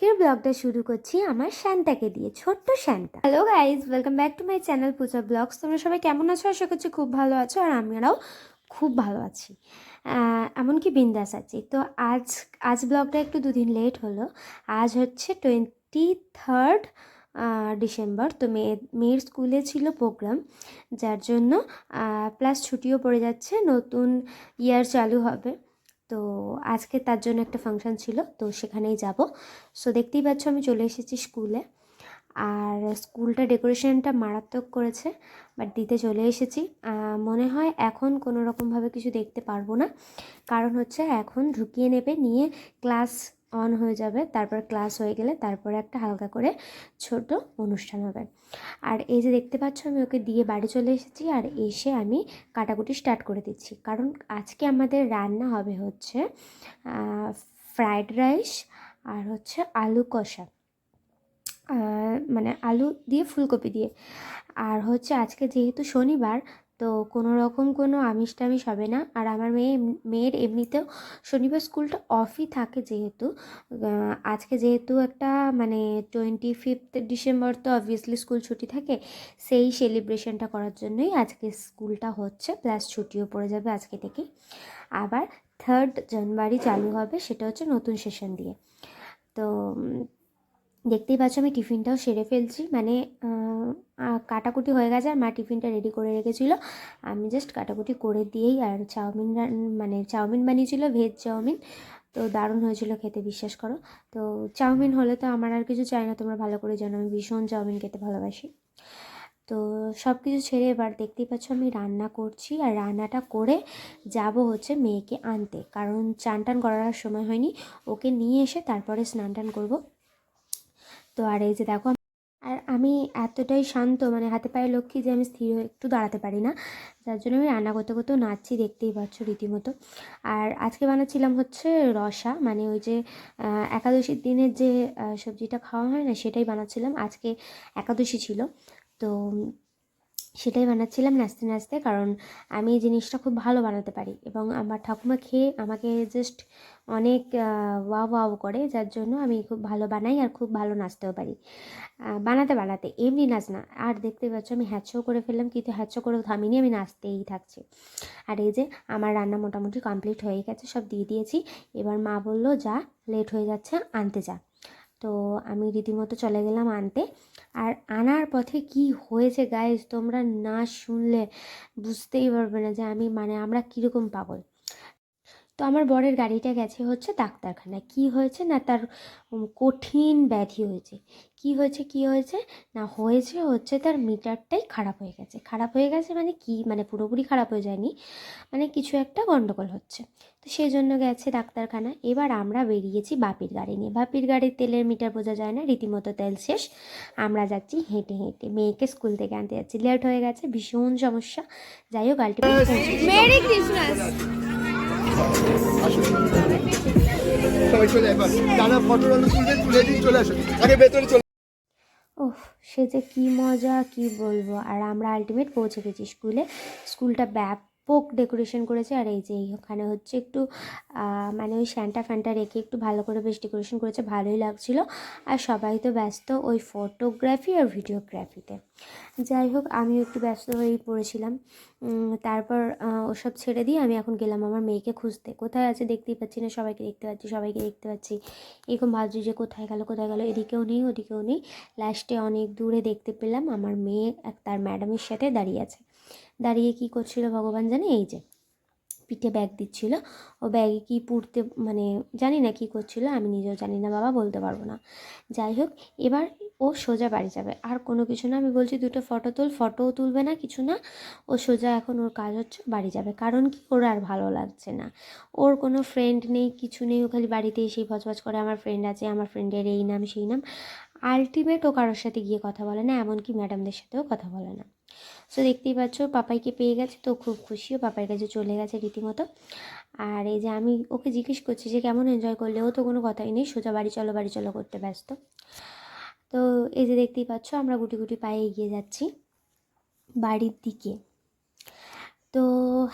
আজকের ব্লগটা শুরু করছি আমার শান্তাকে দিয়ে, ছোট্ট Shanta. Hello guys, welcome back to my channel Puja vlogs. তোমরা সবাই কেমন আছো? আশা করছি খুব ভালো আছো, আর আমরাও খুব ভালো আছি, এমনকি বিন্দাস আছি। তো আজ ব্লগটা একটু দুদিন লেট হলো। আজ হচ্ছে 23 ডিসেম্বর। তো মেয়ের স্কুলে ছিল প্রোগ্রাম, যার জন্য প্লাস ছুটিও পড়ে যাচ্ছে, নতুন ইয়ার চালু হবে। তো আজকে তার জন্য একটা ফাংশন ছিল, তো সেখানেই যাব। সো দেখতেই পাচ্ছ আমি চলে এসেছি স্কুলে, আর স্কুলটা ডেকোরেশনটা মারাত্মক করেছে, বাট দিতে চলে এসেছি। মনে হয় এখন কোনো রকমভাবে কিছু দেখতে পারবো না, কারণ হচ্ছে এখন ঢুকিয়ে নেবে, নিয়ে ক্লাস অন হয়ে যাবে, তারপর ক্লাস হয়ে গেলে তারপরে একটা হালকা করে ছোট অনুষ্ঠান হবে। আর এই যে দেখতে পাচ্ছ আমি ওকে দিয়ে বাড়ি চলে এসেছি, আর এসে আমি কাটাকুটি স্টার্ট করে দিচ্ছি, কারণ আজকে আমাদের রান্না হবে হচ্ছে ফ্রায়েড রাইস আর হচ্ছে আলু কষা, মানে আলু দিয়ে ফুলকপি দিয়ে। আর হচ্ছে আজকে যেহেতু শনিবার, তো কোনো রকম কোনো আমিষ টামিষ হবে না। আর আমার মেয়ের এমনিতেও শনিবার স্কুলটা অফই থাকে, যেহেতু আজকে যেহেতু একটা মানে 25 ডিসেম্বর, তো অবভিয়াসলি স্কুল ছুটি থাকে, সেই সেলিব্রেশনটা করার জন্যই আজকে স্কুলটা হচ্ছে, প্লাস ছুটিও পড়ে যাবে আজকে থেকে। আবার 3 জানুয়ারি চালু হবে, সেটা হচ্ছে নতুন সেশন দিয়ে। তো দেখতেই পাচ্ছ আমি টিফিনটাও সেরে ফেলছি, মানে কাটাকুটি হয়ে গেছে, আর মা টিফিনটা রেডি করে রেখেছিলো, আমি জাস্ট কাটাকুটি করে দিয়েই। আর চাউমিন বানিয়েছিল, ভেজ চাউমিন, তো দারুণ হয়েছিল খেতে, বিশ্বাস করো। তো চাউমিন হলে তো আমার আর কিছু চাই না, তোমরা ভালো করে জানো আমি ভীষণ চাউমিন খেতে ভালোবাসি। তো সব কিছু ছেড়ে এবার দেখতেই পাচ্ছ আমি রান্না করছি, আর রান্নাটা করে যাব হচ্ছে মেয়েকে আনতে, কারণ চান টান করার সময় হয়নি, ওকে নিয়ে এসে তারপরে স্নান টান করবো। তো আর এই যে দেখো, আর আমি এতটাই শান্ত, মানে হাতে পায়ে লক্ষ্মী, যে আমি স্থির হয়ে একটু দাঁড়াতে পারি না, যার জন্য আমি রান্না করতে করতেও নাচছি, দেখতেই পাচ্ছ রীতিমতো। আর আজকে বানাচ্ছিলাম হচ্ছে রসা, মানে ওই যে একাদশীর দিনের যে সবজিটা খাওয়া হয় না, সেটাই বানাচ্ছিলাম। আজকে একাদশী ছিল, তো সেটাই বানাচ্ছিলাম নাচতে নাচতে, কারণ আমি এই জিনিসটা খুব ভালো বানাতে পারি, এবং আমার ঠাকুমা খেয়ে আমাকে জাস্ট অনেক ওয়াও ওয়াও করে, যার জন্য আমি খুব ভালো বানাই, আর খুব ভালো নাচতেও পারি। বানাতে বানাতে এমনি নাচ না, আর দেখতে পাচ্ছ আমি হ্যাচো করে ফেললাম, কিন্তু হ্যাচো করেও থামিনি, আমি নাচতেই থাকছি। আর এই যে আমার রান্না মোটামুটি কমপ্লিট হয়ে গেছে, সব দিয়ে দিয়েছি। এবার মা বললো যা, লেট হয়ে যাচ্ছে, আনতে যা। তো আমি রীতিমতো চলে গেলাম আনতে। আর আনার পথে কি হয়েছে গাইজ, তোমরা না শুনলে বুঝতেই পারবে না যে আমরা কীরকম পাগল। তো আমার বরের গাড়িটা গেছে হচ্ছে ডাক্তারখানায়। কি হয়েছে না, তার কঠিন ব্যাধি হয়েছে। কি হয়েছে না, হচ্ছে তার মিটারটাই খারাপ হয়ে গেছে। খারাপ হয়ে গেছে মানে কি, মানে পুরোপুরি খারাপ হয়ে যায়নি, মানে কিছু একটা গন্ডগোল হচ্ছে। তো সেই জন্য গেছে ডাক্তারখানা। এবার আমরা বেরিয়েছি বাপির গাড়ি নিয়ে। বাপির গাড়ির তেলের মিটার বোঝা যায় না, রীতিমতো তেল শেষ। আমরা যাচ্ছি হেঁটে হেঁটে, মেয়েকে স্কুল থেকে আনতে যাচ্ছি, লেট হয়ে গেছে, ভীষণ সমস্যা। যাই হোক, আলটিমেটলি পৌঁছে গেছি। Merry Christmas. সবাই চলে এবার যারা ফটো তুলবেন তুলে দিন, চলে আসুন আগে ভেতরে চলে। ওহ, সে যে কী মজা, কি বলবো। আর আমরা আলটিমেট পৌঁছে গেছি স্কুলে। স্কুলটা ব্যাপক ডেকোরেশন করেছে, আর এই যে ওখানে হচ্ছে একটু মানে ওই স্যান্টা ফ্যান্টা রেখে একটু ভালো করে বেশ ডেকোরেশন করেছে, ভালোই লাগছিলো। আর সবাই তো ব্যস্ত ওই ফটোগ্রাফি আর ভিডিওগ্রাফিতে। যাই হোক, আমিও একটু ব্যস্ত হয়েই পড়েছিলাম। তারপর ওসব ছেড়ে দিয়ে আমি এখন গেলাম আমার মেয়েকে খুঁজতে। কোথায় আছে দেখতেই পাচ্ছি না, সবাইকে দেখতে পাচ্ছি। এরকম ভাবছি যে কোথায় গেল, এদিকেও নেই ওদিকেও নেই। লাস্টে অনেক দূরে দেখতে পেলাম আমার মেয়ে তার ম্যাডামের সাথে দাঁড়িয়ে আছে। দাঁড়িয়ে কী করছিল ভগবান জানে, এই যে পিঠে ব্যাগ দিচ্ছিল। ও ব্যাগে কি পুড়তে, মানে জানি না কি করছিল, আমি নিজেও জানি না বাবা, বলতে পারবো না। যাই হোক, এবার ও সোজা বাড়ি যাবে, আর কোনো কিছু না। আমি বলছি দুটো ফটোও তুলবে না, কিছু না। ও সোজা এখন ওর কাজ হচ্ছে বাড়ি যাবে, কারণ কি, ওর আর ভালো লাগছে না। ওর কোনো ফ্রেন্ড নেই, কিছু নেই, ও খালি বাড়িতে এসেই ভজভজ করে আমার ফ্রেন্ড আছে, আমার ফ্রেন্ডের এই নাম সেই নাম। আলটিমেট ও কারোর সাথে গিয়ে কথা বলে না, এমনকি ম্যাডামদের সাথেও কথা বলে না। সো দেখতেই পাচ্ছ পাপাইকে পেয়ে গেছে, তো খুব খুশিও, পাপাইয়ের কাছে চলে গেছে রীতিমতো। আর এই যে আমি ওকে জিজ্ঞেস করছি যে কেমন এনজয় করলে, ও তো কোনো কথাই নেই, সোজা বাড়ি চলো করতে ব্যস্ত। তো এই যে দেখতেই পাচ্ছ আমরা গুটি গুটি পায়ে এগিয়ে যাচ্ছি বাড়ির দিকে। তো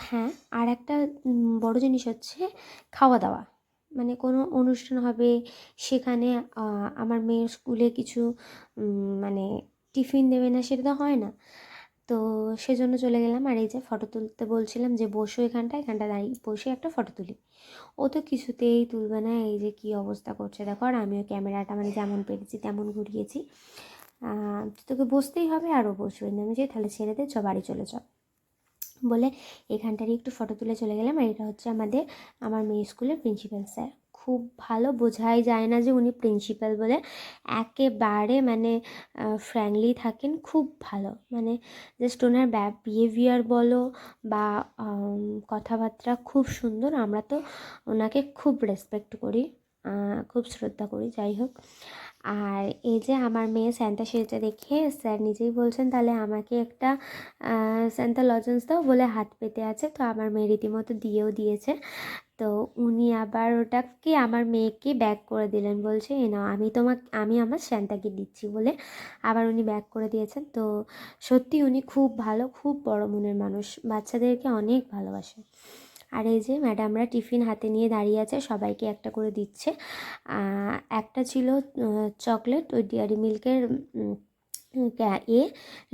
হ্যাঁ, আর একটা বড় জিনিস হচ্ছে খাওয়া দাওয়া। মানে কোনো অনুষ্ঠান হবে, সেখানে আমার মেয়ের স্কুলে কিছু মানে টিফিন দেবে না, সেটা তো হয় না। তো সেজন্য চলে গেলাম। আর এই যে ফটো তুলতে বলছিলাম যে বসো এখানটা দাঁড়িয়ে বসে একটা ফটো তুলি, ও তো কিছুতেই তুলবে না। এই যে কী অবস্থা করছে দেখো। আর আমিও ক্যামেরাটা মানে যেমন পেরেছি তেমন ঘুরিয়েছি। তোকে বসতেই হবে, আরও বসবে না। আমি যে তাহলে ছেড়ে দে, চ বাড়ি চলে যাও বলে এখানটারই একটু ফটো তুলে চলে গেলাম। আর এটা হচ্ছে আমার মেয়ে স্কুলের প্রিন্সিপাল স্যার। খুব ভালো, বোঝাই যায় না যে উনি প্রিন্সিপাল বলে। একেবারে মানে ফ্র্যাঙ্কলি থাকেন, খুব ভালো। মানে জাস্ট ওনার বিহেভিয়ার বলো বা কথাবার্তা খুব সুন্দর। আমরা তো ওনাকে খুব রেসপেক্ট করি, খুব শ্রদ্ধা করি। যাই হোক, আর এই যে আমার মেয়ে স্যান্টা সেজে দেখে স্যার নিজেই বলছেন তাহলে আমাকে একটা স্যান্টা লজেন্স দাও বলে হাত পেতে আছে। তো আমার মেয়ে রীতিমতো দিয়েও দিয়েছে। তো উনি আবার ওটাকে আমার মেয়েকে ব্যাক করে দিলেন, বলছে এ নাও, আমি আমার স্যান্টাকে দিচ্ছি বলে আবার উনি ব্যাক করে দিয়েছেন। তো সত্যি উনি খুব ভালো, খুব বড় মনের মানুষ, বাচ্চাদেরকে অনেক ভালোবাসে। আর এই যে ম্যাডামরা টিফিন হাতে নিয়ে দাঁড়িয়ে আছে, সবাইকে একটা করে দিচ্ছে। একটা ছিল চকলেট, ওই ডেয়ারি মিল্কের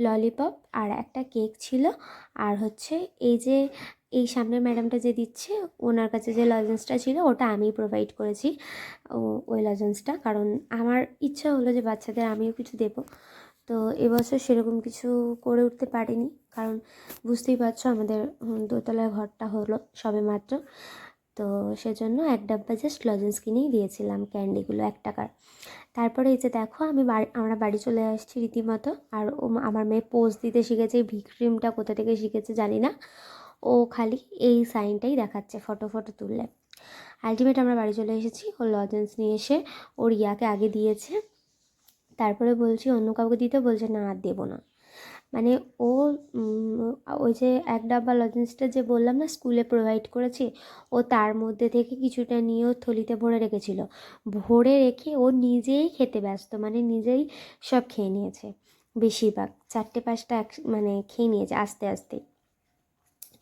ললিপপ, আর একটা কেক ছিল। আর হচ্ছে এই সামনের ম্যাডামটা যে দিচ্ছে, ওনার কাছে যে লজেন্সটা ছিল ওটা আমি প্রোভাইড করেছি, ওই লজেন্সটা। কারণ আমার ইচ্ছা হলো যে বাচ্চাদের আমিও কিছু দেবো। তো এবছর সেরকম কিছু করে উঠতে পারিনি, কারণ বুঝতেই পারছো আমাদের দোতলার ঘরটা হলো সবে মাত্র। তো সেজন্য এক ডাব্বা জাস্ট লজেন্স কিনেই দিয়েছিলাম, ক্যান্ডিগুলো 1 টাকার। তারপরে এই যে দেখো আমরা বাড়ি চলে আসছি রীতিমতো। আর আমার মেয়ে পোজ দিতে শিখেছে, এই ভিক্রিমটা কোথা থেকে শিখেছে জানি না, ও খালি এই সাইনটাই দেখাচ্ছে ফটো তুললে। আলটিমেট আমরা বাড়ি চলে এসেছি। ও লজেন্স নিয়ে এসে ওর ইয়াকে আগে দিয়েছে। তারপরে বলছি অন্য কাউকে দিতে, বলছে না আর দেবো না। মানে ও ওই যে 1 ডাব্বা লজেন্সটা যে বললাম না স্কুলে প্রোভাইড করেছি, ও তার মধ্যে থেকে কিছুটা নিয়ে ও থলিতে ভরে রেখেছিল। ভরে রেখে ও নিজেই খেতে ব্যস্ত, মানে নিজেই সব খেয়ে নিয়েছে। বেশিরভাগ 4-5টা মানে খেয়ে নিয়েছে আস্তে আস্তে।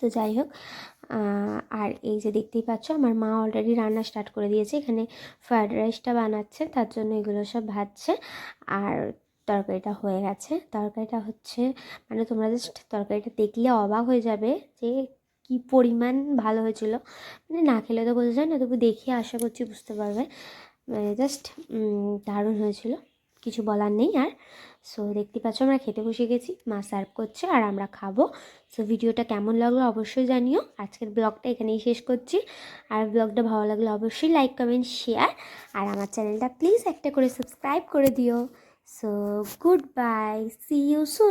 তো যাই হোক, আর এই যে দেখতেই পাচ্ছ আমার মা অলরেডি রান্না স্টার্ট করে দিয়েছে। এখানে ফ্রায়েড রাইসটা বানাচ্ছে, তার জন্য এগুলো সব ভাজছে। আর তরকারিটা হয়ে গেছে। তরকারিটা হচ্ছে মানে তোমরা জাস্ট তরকারিটা দেখলে অবাক হয়ে যাবে যে কী পরিমাণ ভালো হয়েছিল। মানে না খেলে তো বোঝা যায় না, তবু দেখে আশা করছি বুঝতে পারবে। মানে জাস্ট দারুণ হয়েছিল, কিছু বলার নেই আর। সো দেখতে পাচ্ছ আমরা খেতে বসে গেছি, মা সার্ভ করছে আর আমরা খাবো। সো ভিডিওটা কেমন লাগলো অবশ্যই জানিও। আজকের ব্লগটা এখানেই শেষ করছি। আর ব্লগটা ভালো লাগলে অবশ্যই লাইক, কমেন্ট, শেয়ার, আর আমার চ্যানেলটা প্লিজ একটা করে সাবস্ক্রাইব করে দিও। So goodbye, see you soon.